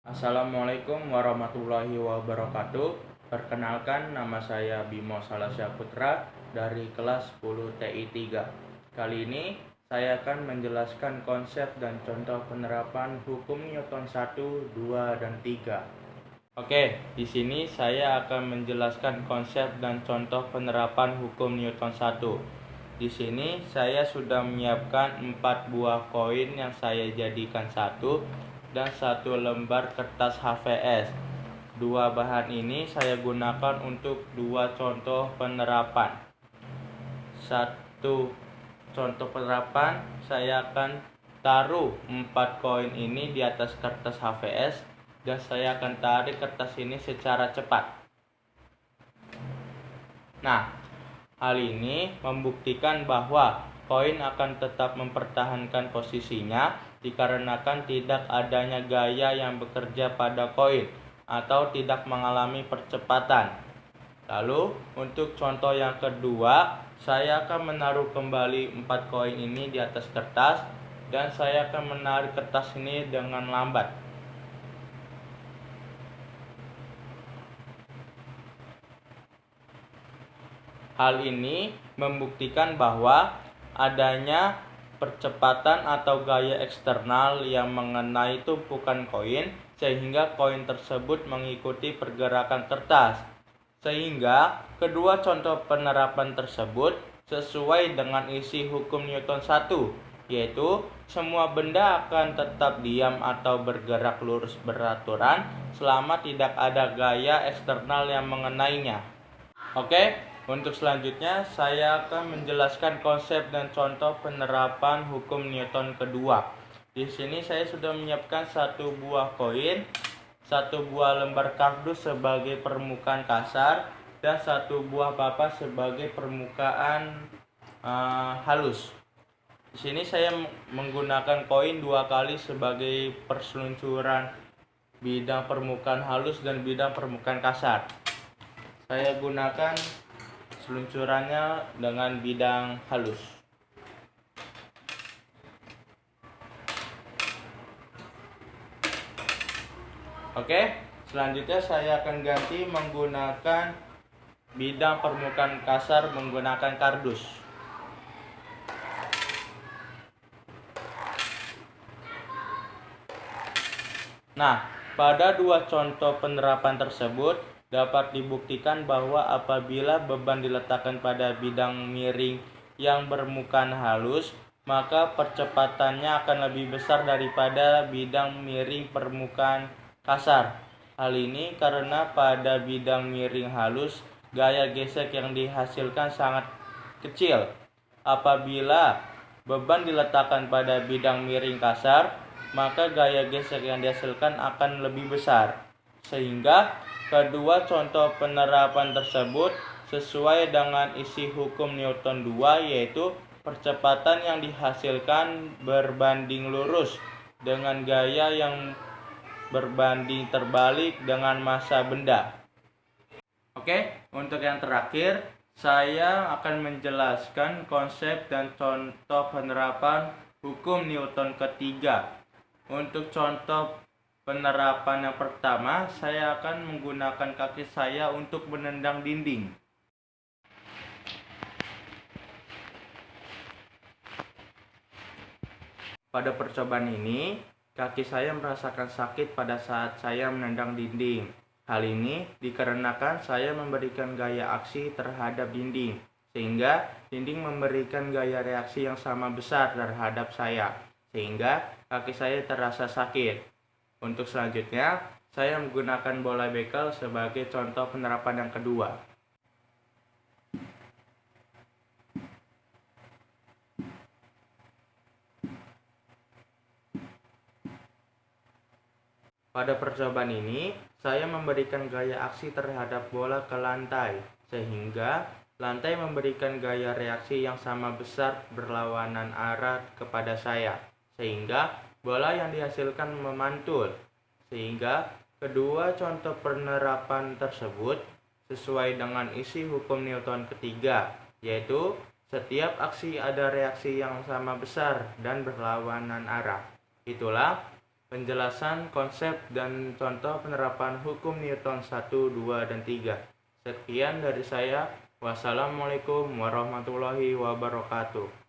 Assalamualaikum warahmatullahi wabarakatuh. Perkenalkan, nama saya Bimo Salasya Putra dari kelas 10 TI 3. Kali ini saya akan menjelaskan konsep dan contoh penerapan hukum Newton 1, 2, dan 3. Oke, di sini saya akan menjelaskan konsep dan contoh penerapan hukum Newton 1. Di sini saya sudah menyiapkan 4 buah koin yang saya jadikan satu dan 1 lembar kertas HVS. Dua bahan ini saya gunakan untuk 2 contoh penerapan. Satu contoh penerapan, saya akan taruh 4 koin ini di atas kertas HVS dan saya akan tarik kertas ini secara cepat. Nah, hal ini membuktikan bahwa koin akan tetap mempertahankan posisinya dikarenakan tidak adanya gaya yang bekerja pada koin atau tidak mengalami percepatan. Lalu untuk contoh yang kedua, saya akan menaruh kembali 4 koin ini di atas kertas dan saya akan menarik kertas ini dengan lambat. Hal ini membuktikan bahwa adanya percepatan atau gaya eksternal yang mengenai tumpukan koin sehingga koin tersebut mengikuti pergerakan kertas. Sehingga kedua contoh penerapan tersebut sesuai dengan isi hukum Newton 1, yaitu semua benda akan tetap diam atau bergerak lurus beraturan selama tidak ada gaya eksternal yang mengenainya. Oke, untuk selanjutnya saya akan menjelaskan konsep dan contoh penerapan hukum Newton kedua. Di sini saya sudah menyiapkan 1 buah koin, 1 buah lembar kardus sebagai permukaan kasar, dan 1 buah papas sebagai permukaan halus. Di sini saya menggunakan koin 2 kali sebagai perseluncuran bidang permukaan halus dan bidang permukaan kasar. Saya gunakan seluncurannya dengan bidang halus. Oke, selanjutnya saya akan ganti menggunakan bidang permukaan kasar menggunakan kardus. Nah, pada 2 contoh penerapan tersebut dapat dibuktikan bahwa apabila beban diletakkan pada bidang miring yang bermukaan halus, maka percepatannya akan lebih besar daripada bidang miring permukaan kasar. Hal ini karena pada bidang miring halus, gaya gesek yang dihasilkan sangat kecil. Apabila beban diletakkan pada bidang miring kasar, maka gaya gesek yang dihasilkan akan lebih besar. Sehingga kedua contoh penerapan tersebut sesuai dengan isi hukum Newton 2, yaitu percepatan yang dihasilkan berbanding lurus dengan gaya yang berbanding terbalik dengan massa benda. Oke, untuk yang terakhir saya akan menjelaskan konsep dan contoh penerapan hukum Newton ketiga. Untuk contoh penerapan yang pertama, saya akan menggunakan kaki saya untuk menendang dinding. Pada percobaan ini, kaki saya merasakan sakit pada saat saya menendang dinding. Hal ini dikarenakan saya memberikan gaya aksi terhadap dinding, sehingga dinding memberikan gaya reaksi yang sama besar terhadap saya, sehingga kaki saya terasa sakit. Untuk selanjutnya, saya menggunakan bola bekel sebagai contoh penerapan yang kedua. Pada percobaan ini, saya memberikan gaya aksi terhadap bola ke lantai, sehingga lantai memberikan gaya reaksi yang sama besar berlawanan arah kepada saya, sehingga bola yang dihasilkan memantul. Sehingga kedua contoh penerapan tersebut sesuai dengan isi hukum Newton ketiga, yaitu setiap aksi ada reaksi yang sama besar dan berlawanan arah. Itulah penjelasan konsep dan contoh penerapan hukum Newton 1, 2, dan 3. Sekian dari saya. Wassalamualaikum warahmatullahi wabarakatuh.